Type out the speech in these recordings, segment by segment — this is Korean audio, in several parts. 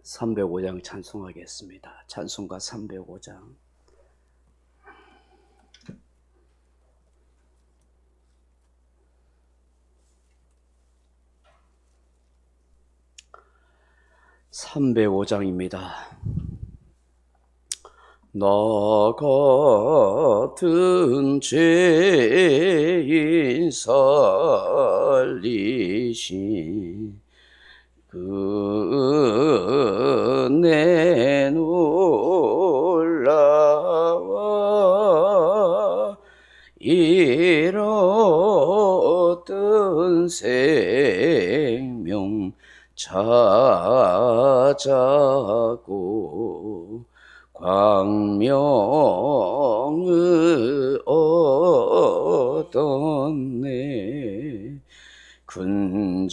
305장 찬송하겠습니다. 찬송가 305장. (305장입니다) 나 같은 죄인 살리신 은혜 놀라워 잃었던 생명 찾았고 광명을 얻었네. 근제약에서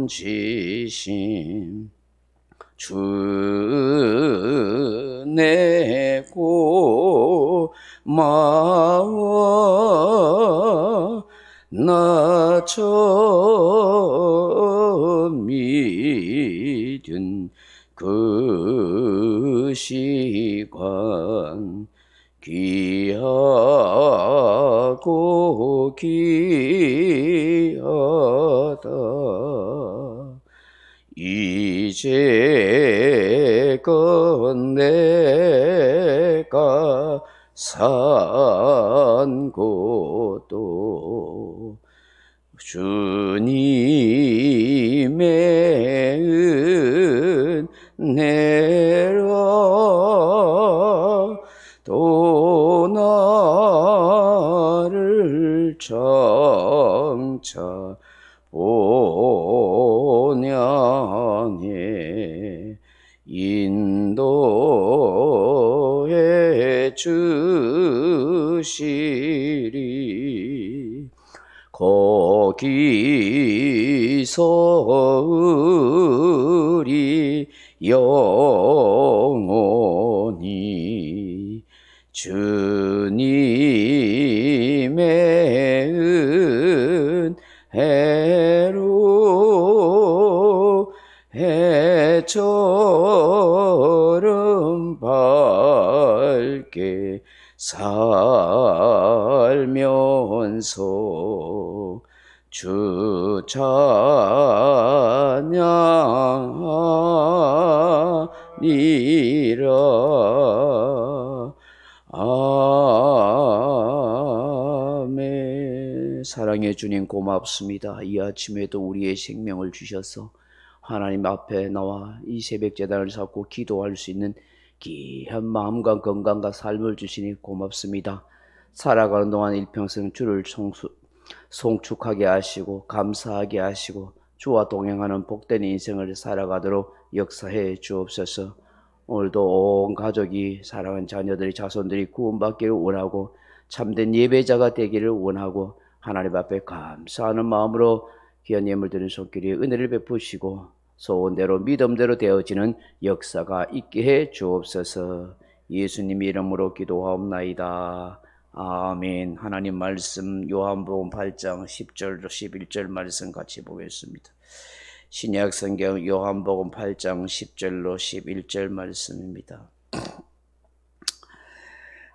건지신 주내 고마워 나 처음 믿은 그 시간 귀하고 귀하다. 이제껏 내가 산 곳도 주님의 은혜라. 또 나를 장차 본향에 인도해 주시리. 거기서 우리 영원히 주님의 은혜로 해처럼 밝게 살면서 주 찬양하니라. 아멘. 사랑의 주님 고맙습니다. 이 아침에도 우리의 생명을 주셔서 하나님 앞에 나와 이 새벽 제단을 쌓고 기도할 수 있는 귀한 마음과 건강과 삶을 주시니 고맙습니다. 살아가는 동안 일평생 주를 송축하게 하시고 감사하게 하시고 주와 동행하는 복된 인생을 살아가도록 역사해 주옵소서. 오늘도 온 가족이 사랑하는 자녀들이 자손들이 구원받기를 원하고 참된 예배자가 되기를 원하고 하나님 앞에 감사하는 마음으로 귀한 예물 드리는 손길에 은혜를 베푸시고 소원대로 믿음대로 되어지는 역사가 있게 해 주옵소서. 예수님 이름으로 기도하옵나이다. 아멘. 하나님 말씀 요한복음 8장 10절 11절 말씀 같이 보겠습니다. 신약 성경 요한복음 8장 10절로 11절 말씀입니다.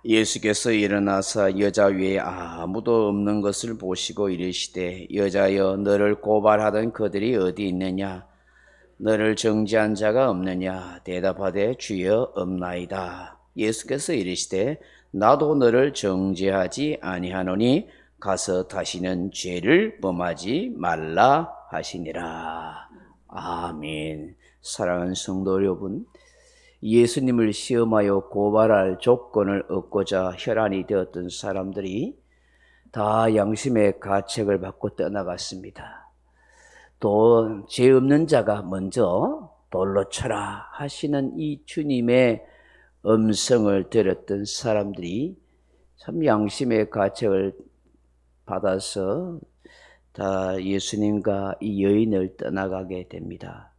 예수께서 일어나사 여자 외에 아무도 없는 것을 보시고 이르시되 여자여 너를 고발하던 그들이 어디 있느냐? 너를 정죄한 자가 없느냐? 대답하되 주여 없나이다. 예수께서 이르시되 나도 너를 정죄하지 아니하노니 가서 다시는 죄를 범하지 말라 하시니라. 아멘. 사랑하는 성도 여러분, 예수님을 시험하여 고발할 조건을 얻고자 혈안이 되었던 사람들이 다 양심의 가책을 받고 떠나갔습니다. 또 죄 없는 자가 먼저 돌로 쳐라 하시는 이 주님의 음성을 들었던 사람들이 참 양심의 가책을 받아서 다 예수님과 이 여인을 떠나가게 됩니다.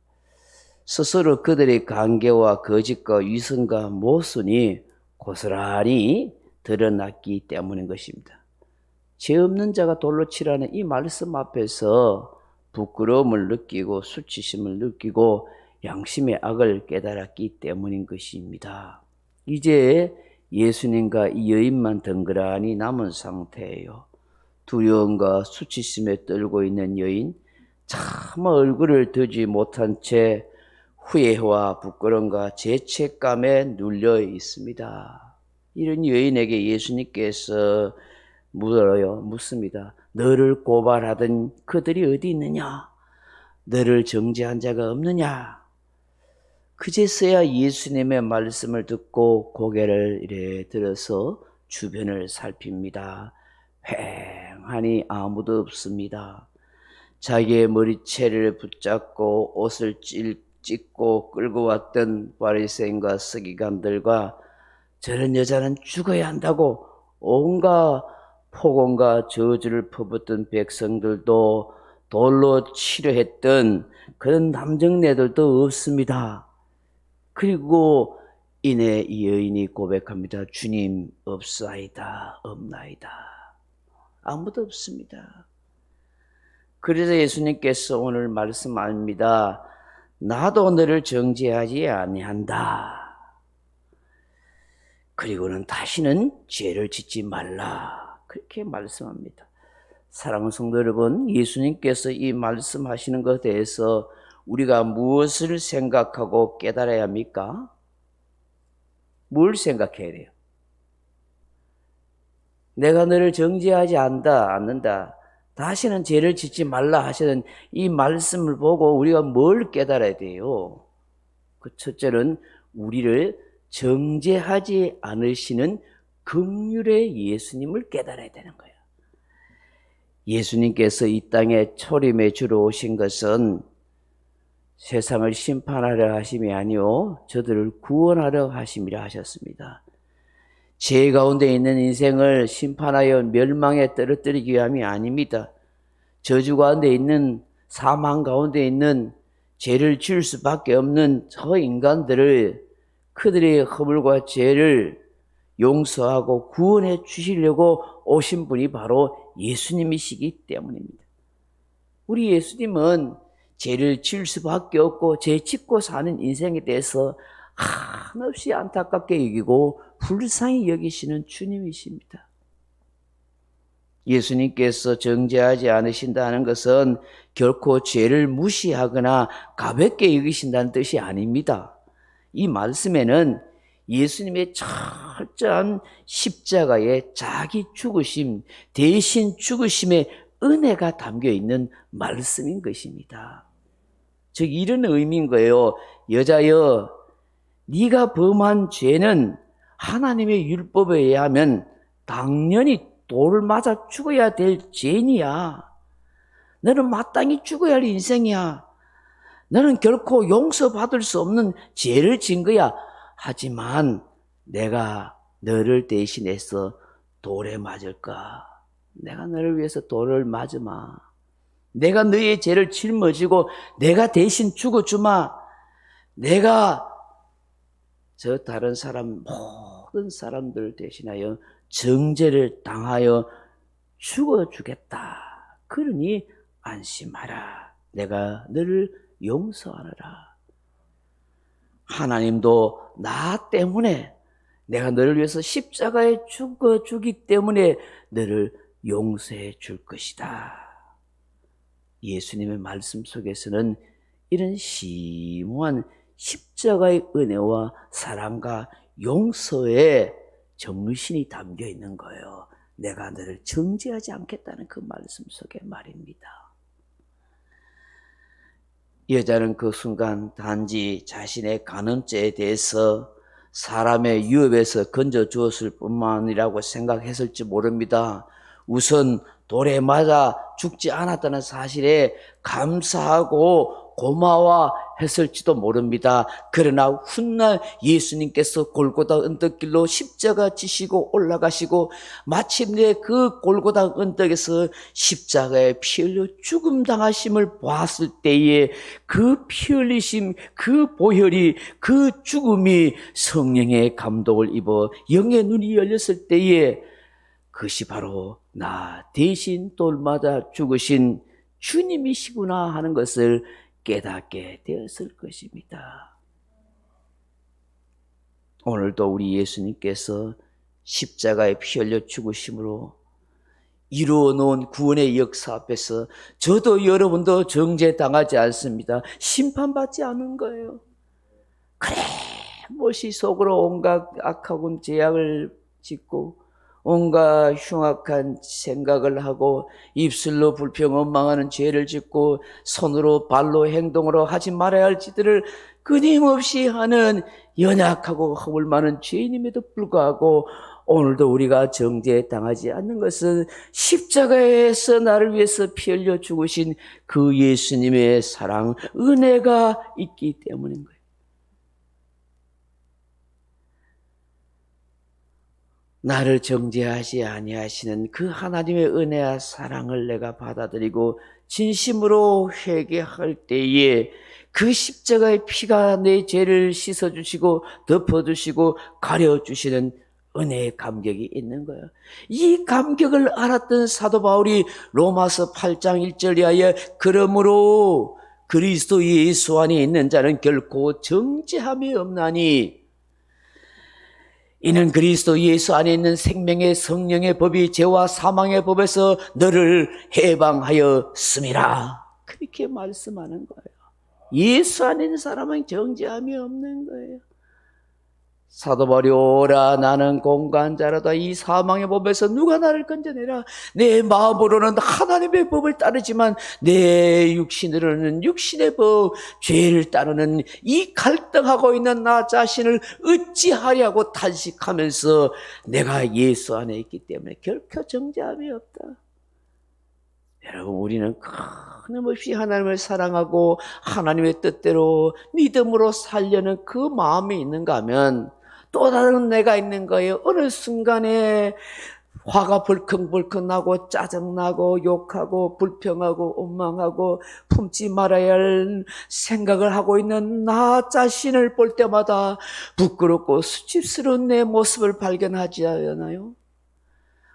스스로 그들의 관계와 거짓과 위선과 모순이 고스란히 드러났기 때문인 것입니다. 죄 없는 자가 돌로 치라는 이 말씀 앞에서 부끄러움을 느끼고 수치심을 느끼고 양심의 악을 깨달았기 때문인 것입니다. 이제 예수님과 이 여인만 덩그러니 남은 상태예요. 두려움과 수치심에 떨고 있는 여인, 차마 얼굴을 들지 못한 채 후회와 부끄러움과 죄책감에 눌려 있습니다. 이런 여인에게 예수님께서 묻습니다. 너를 고발하던 그들이 어디 있느냐? 너를 정죄한 자가 없느냐? 그제서야 예수님의 말씀을 듣고 고개를 이래 들어서 주변을 살핍니다. 휑하니 아무도 없습니다. 자기의 머리채를 붙잡고 옷을 찢고 끌고 왔던 바리새인과 서기관들과 저런 여자는 죽어야 한다고 온갖 폭언과 저주를 퍼붓던 백성들도 돌로 치려 했던 그런 남정네들도 없습니다. 그리고 이내 이 여인이 고백합니다. 주님 없사이다, 없나이다. 아무도 없습니다. 그래서 예수님께서 오늘 말씀합니다. 나도 너를 정죄하지 아니한다. 그리고는 다시는 죄를 짓지 말라. 그렇게 말씀합니다. 사랑하는 성도 여러분, 예수님께서 이 말씀하시는 것에 대해서 우리가 무엇을 생각하고 깨달아야 합니까? 뭘 생각해야 돼요? 내가 너를 정죄하지 않는다. 다시는 죄를 짓지 말라 하시는 이 말씀을 보고 우리가 뭘 깨달아야 돼요? 그 첫째는 우리를 정죄하지 않으시는 긍휼의 예수님을 깨달아야 되는 거예요. 예수님께서 이 땅에 초림의 주로 오신 것은 세상을 심판하려 하심이 아니요 저들을 구원하려 하심이라 하셨습니다. 죄 가운데 있는 인생을 심판하여 멸망에 떨어뜨리기 위함이 아닙니다. 저주 가운데 있는 사망 가운데 있는 죄를 지을 수밖에 없는 저 인간들을 그들의 허물과 죄를 용서하고 구원해 주시려고 오신 분이 바로 예수님이시기 때문입니다. 우리 예수님은 죄를 지을 수밖에 없고 죄 짓고 사는 인생에 대해서 한없이 안타깝게 여기고 불쌍히 여기시는 주님이십니다. 예수님께서 정죄하지 않으신다는 것은 결코 죄를 무시하거나 가볍게 여기신다는 뜻이 아닙니다. 이 말씀에는 예수님의 철저한 십자가의 자기 죽으심, 대신 죽으심의 은혜가 담겨 있는 말씀인 것입니다. 즉 이런 의미인 거예요. 여자여, 네가 범한 죄는 하나님의 율법에 의하면 당연히 돌을 맞아 죽어야 될 죄인이야. 너는 마땅히 죽어야 할 인생이야. 너는 결코 용서받을 수 없는 죄를 진 거야. 하지만 내가 너를 대신해서 돌에 맞을까? 내가 너를 위해서 돌을 맞으마. 내가 너의 죄를 짊어지고 내가 대신 죽어주마. 내가 저 다른 사람 모든 사람들을 대신하여 정죄를 당하여 죽어주겠다. 그러니 안심하라. 내가 너를 용서하노라. 하나님도 나 때문에 내가 너를 위해서 십자가에 죽어주기 때문에 너를 용서해 줄 것이다. 예수님의 말씀 속에서는 이런 심오한 십자가의 은혜와 사랑과 용서의 정신이 담겨 있는 거예요. 내가 너를 정죄하지 않겠다는 그 말씀 속에 말입니다. 여자는 그 순간 단지 자신의 간음죄에 대해서 사람의 유업에서 건져 주었을 뿐만이라고 생각했을지 모릅니다. 우선 돌에 맞아 죽지 않았다는 사실에 감사하고 고마워했을지도 모릅니다. 그러나 훗날 예수님께서 골고다 언덕길로 십자가 지시고 올라가시고 마침내 그 골고다 언덕에서 십자가에 피 흘려 죽음 당하심을 보았을 때에 그 피 흘리심, 그 보혈이, 그 죽음이 성령의 감동을 입어 영의 눈이 열렸을 때에 그것이 바로 나 대신 돌마다 죽으신 주님이시구나 하는 것을 깨닫게 되었을 것입니다. 오늘도 우리 예수님께서 십자가에 피 흘려 죽으심으로 이루어 놓은 구원의 역사 앞에서 저도 여러분도 정죄당하지 않습니다. 심판받지 않은 거예요. 그래 무엇이 속으로 온갖 악하고 죄악을 짓고 온갖 흉악한 생각을 하고 입술로 불평 원망하는 죄를 짓고 손으로 발로 행동으로 하지 말아야 할 짓들을 끊임없이 하는 연약하고 허물 많은 죄인임에도 불구하고 오늘도 우리가 정죄당하지 않는 것은 십자가에서 나를 위해서 피 흘려 죽으신 그 예수님의 사랑, 은혜가 있기 때문인 거예요. 나를 정죄하지 아니하시는 그 하나님의 은혜와 사랑을 내가 받아들이고 진심으로 회개할 때에 그 십자가의 피가 내 죄를 씻어주시고 덮어주시고 가려주시는 은혜의 감격이 있는 거예요. 이 감격을 알았던 사도 바울이 로마서 8장 1절에 하여 그러므로 그리스도 예수 안에 있는 자는 결코 정죄함이 없나니 이는 그리스도 예수 안에 있는 생명의 성령의 법이 죄와 사망의 법에서 너를 해방하였음이라. 그렇게 말씀하는 거예요. 예수 안에 있는 사람은 정죄함이 없는 거예요. 사도 바울이 오라 나는 공간자라다 이 사망의 법에서 누가 나를 건져내라. 내 마음으로는 하나님의 법을 따르지만 내 육신으로는 육신의 법, 죄를 따르는 이 갈등하고 있는 나 자신을 어찌하려고 탄식하면서 내가 예수 안에 있기 때문에 결코 정죄함이 없다. 여러분 우리는 끊임없이 하나님을 사랑하고 하나님의 뜻대로 믿음으로 살려는 그 마음이 있는가 하면 또 다른 내가 있는 거예요. 어느 순간에 화가 벌컥벌컥 나고 짜증나고 욕하고 불평하고 원망하고 품지 말아야 할 생각을 하고 있는 나 자신을 볼 때마다 부끄럽고 수치스러운 내 모습을 발견하지 않아요?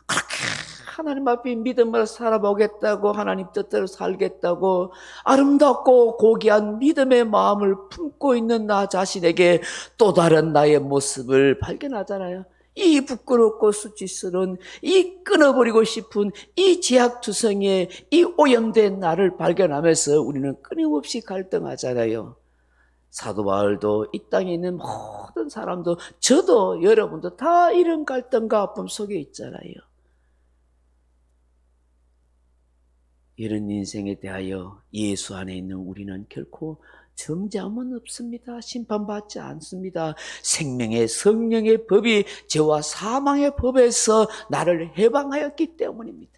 그렇게 하나님 앞에 믿음으로 살아보겠다고 하나님 뜻대로 살겠다고 아름답고 고귀한 믿음의 마음을 품고 있는 나 자신에게 또 다른 나의 모습을 발견하잖아요. 이 부끄럽고 수치스러운 이 끊어버리고 싶은 이 제약투성이의 이 오염된 나를 발견하면서 우리는 끊임없이 갈등하잖아요. 사도 바울도 이 땅에 있는 모든 사람도 저도 여러분도 다 이런 갈등과 아픔 속에 있잖아요. 이런 인생에 대하여 예수 안에 있는 우리는 결코 정죄함은 없습니다. 심판받지 않습니다. 생명의 성령의 법이 죄와 사망의 법에서 나를 해방하였기 때문입니다.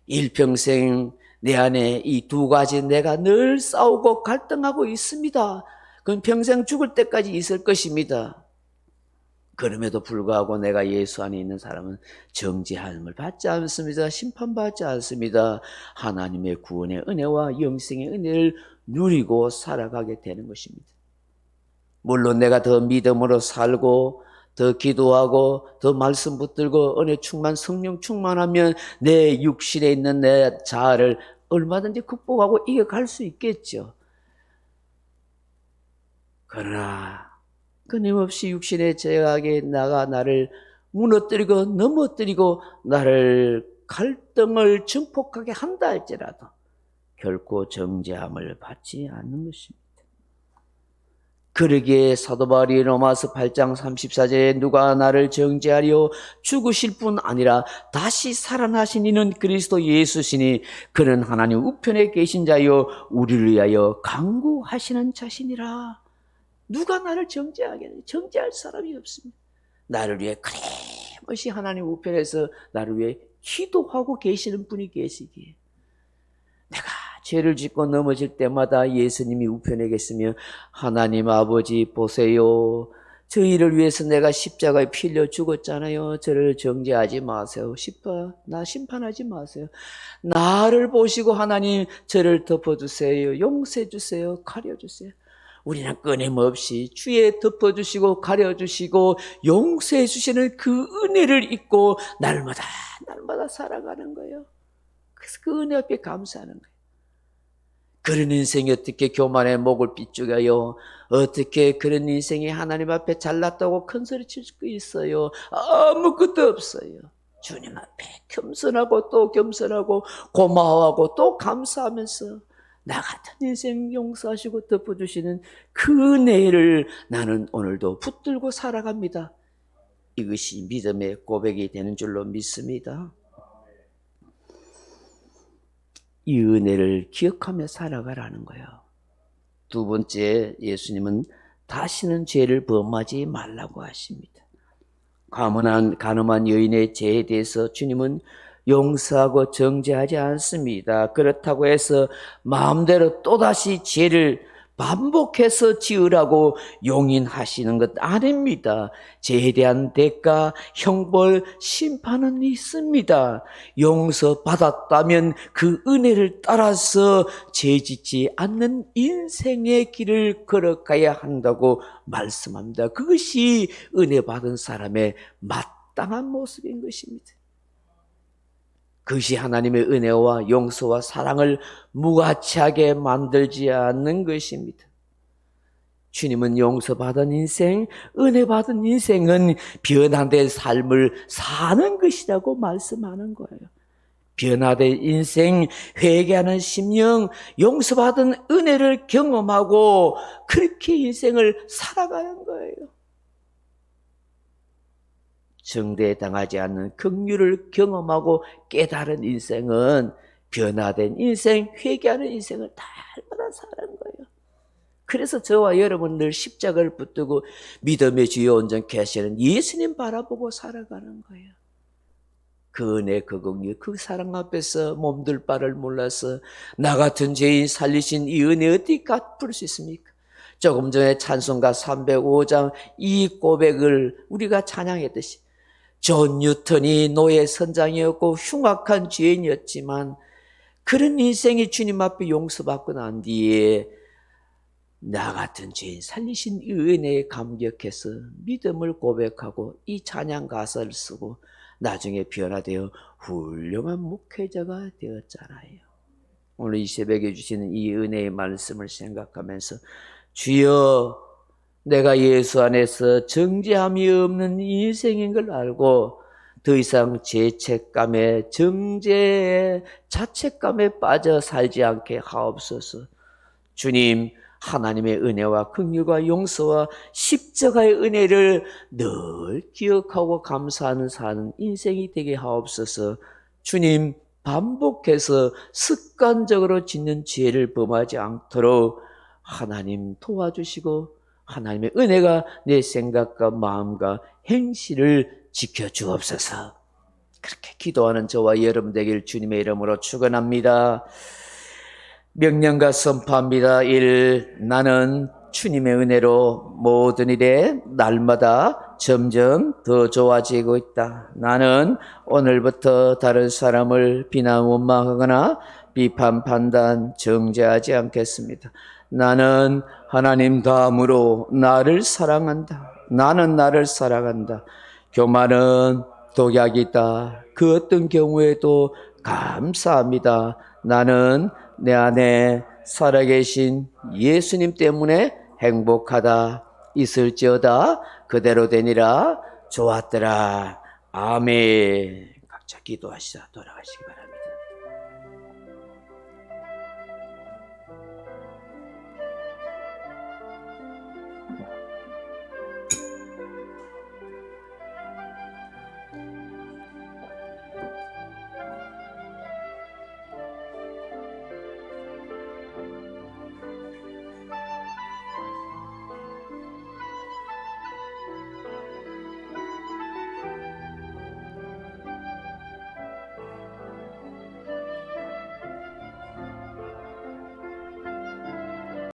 일평생 내 안에 이 두 가지 내가 늘 싸우고 갈등하고 있습니다. 그건 평생 죽을 때까지 있을 것입니다. 그럼에도 불구하고 내가 예수 안에 있는 사람은 정죄함을 받지 않습니다. 심판받지 않습니다. 하나님의 구원의 은혜와 영생의 은혜를 누리고 살아가게 되는 것입니다. 물론 내가 더 믿음으로 살고 더 기도하고 더 말씀 붙들고 은혜 충만 성령 충만하면 내 육신에 있는 내 자아를 얼마든지 극복하고 이겨갈 수 있겠죠. 그러나 끊임없이 육신의 죄악에 나가 나를 무너뜨리고 넘어뜨리고 나를 갈등을 증폭하게 한다 할지라도 결코 정죄함을 받지 않는 것입니다. 그러기에 사도 바울이 로마서 8장 34절에 누가 나를 정죄하려 죽으실 뿐 아니라 다시 살아나신 이는 그리스도 예수시니 그는 하나님 우편에 계신 자요 우리를 위하여 간구하시는 자신이라. 누가 나를 정죄하겠느냐? 정죄할 사람이 없습니다. 나를 위해 끊임없이 하나님 우편에서 나를 위해 기도하고 계시는 분이 계시기에 내가 죄를 짓고 넘어질 때마다 예수님이 우편에 계시며 하나님 아버지 보세요. 저희를 위해서 내가 십자가에 피 흘려 죽었잖아요. 저를 정죄하지 마세요. 나 심판하지 마세요. 나를 보시고 하나님 저를 덮어주세요. 용서해 주세요. 가려주세요. 우리는 끊임없이 주의 덮어주시고 가려주시고 용서해 주시는 그 은혜를 잊고 날마다 살아가는 거예요. 그래서 그 은혜 앞에 감사하는 거예요. 그런 인생이 어떻게 교만의 목을 삐죽여요? 어떻게 그런 인생이 하나님 앞에 잘났다고 큰 소리 칠 수 있어요? 아무것도 없어요. 주님 앞에 겸손하고 또 겸손하고 고마워하고 또 감사하면서 나 같은 인생 용서하시고 덮어주시는 그 은혜를 나는 오늘도 붙들고 살아갑니다. 이것이 믿음의 고백이 되는 줄로 믿습니다. 이 은혜를 기억하며 살아가라는 거예요. 두 번째, 예수님은 다시는 죄를 범하지 말라고 하십니다. 가늠한 여인의 죄에 대해서 주님은 용서하고 정죄하지 않습니다. 그렇다고 해서 마음대로 또다시 죄를 반복해서 지으라고 용인하시는 것 아닙니다. 죄에 대한 대가, 형벌, 심판은 있습니다. 용서받았다면 그 은혜를 따라서 죄 짓지 않는 인생의 길을 걸어가야 한다고 말씀합니다. 그것이 은혜 받은 사람의 마땅한 모습인 것입니다. 그것이 하나님의 은혜와 용서와 사랑을 무가치하게 만들지 않는 것입니다. 주님은 용서받은 인생, 은혜받은 인생은 변화된 삶을 사는 것이라고 말씀하는 거예요. 변화된 인생, 회개하는 심령, 용서받은 은혜를 경험하고 그렇게 인생을 살아가는 거예요. 정죄당하지 않는 긍휼을 경험하고 깨달은 인생은 변화된 인생, 회개하는 인생을 날마다 사는 거예요. 그래서 저와 여러분 늘 십자가를 붙들고 믿음의 주여 온전케 하시는 예수님 바라보고 살아가는 거예요. 그 은혜, 그 긍휼, 그 사랑 앞에서 몸둘 바를 몰라서 나 같은 죄인 살리신 이 은혜 어떻게 갚을 수 있습니까? 조금 전에 찬송가 305장 이 고백을 우리가 찬양했듯이 존 뉴턴이 노예 선장이었고 흉악한 죄인이었지만 그런 인생이 주님 앞에 용서받고 난 뒤에 나 같은 죄인 살리신 이 은혜에 감격해서 믿음을 고백하고 이 찬양 가사를 쓰고 나중에 변화되어 훌륭한 목회자가 되었잖아요. 오늘 이 새벽에 주시는 이 은혜의 말씀을 생각하면서 주여 내가 예수 안에서 정죄함이 없는 인생인 걸 알고 더 이상 죄책감에 정죄에 자책감에 빠져 살지 않게 하옵소서. 주님 하나님의 은혜와 긍휼과 용서와 십자가의 은혜를 늘 기억하고 감사하는 사는 인생이 되게 하옵소서. 주님 반복해서 습관적으로 짓는 죄를 범하지 않도록 하나님 도와주시고 하나님의 은혜가 내 생각과 마음과 행실을 지켜주옵소서. 그렇게 기도하는 저와 여러분 되길 주님의 이름으로 축원합니다. 명령과 선포합니다. 1. 나는 주님의 은혜로 모든 일에 날마다 점점 더 좋아지고 있다. 나는 오늘부터 다른 사람을 비난 원망하거나 비판 판단 정죄하지 않겠습니다. 나는 하나님 다음으로 나를 사랑한다. 나는 나를 사랑한다. 교만은 독약이다. 그 어떤 경우에도 감사합니다. 나는 내 안에 살아계신 예수님 때문에 행복하다. 있을지어다 그대로 되니라. 좋았더라. 아멘. 각자 기도하시다 돌아가시기 바랍니다.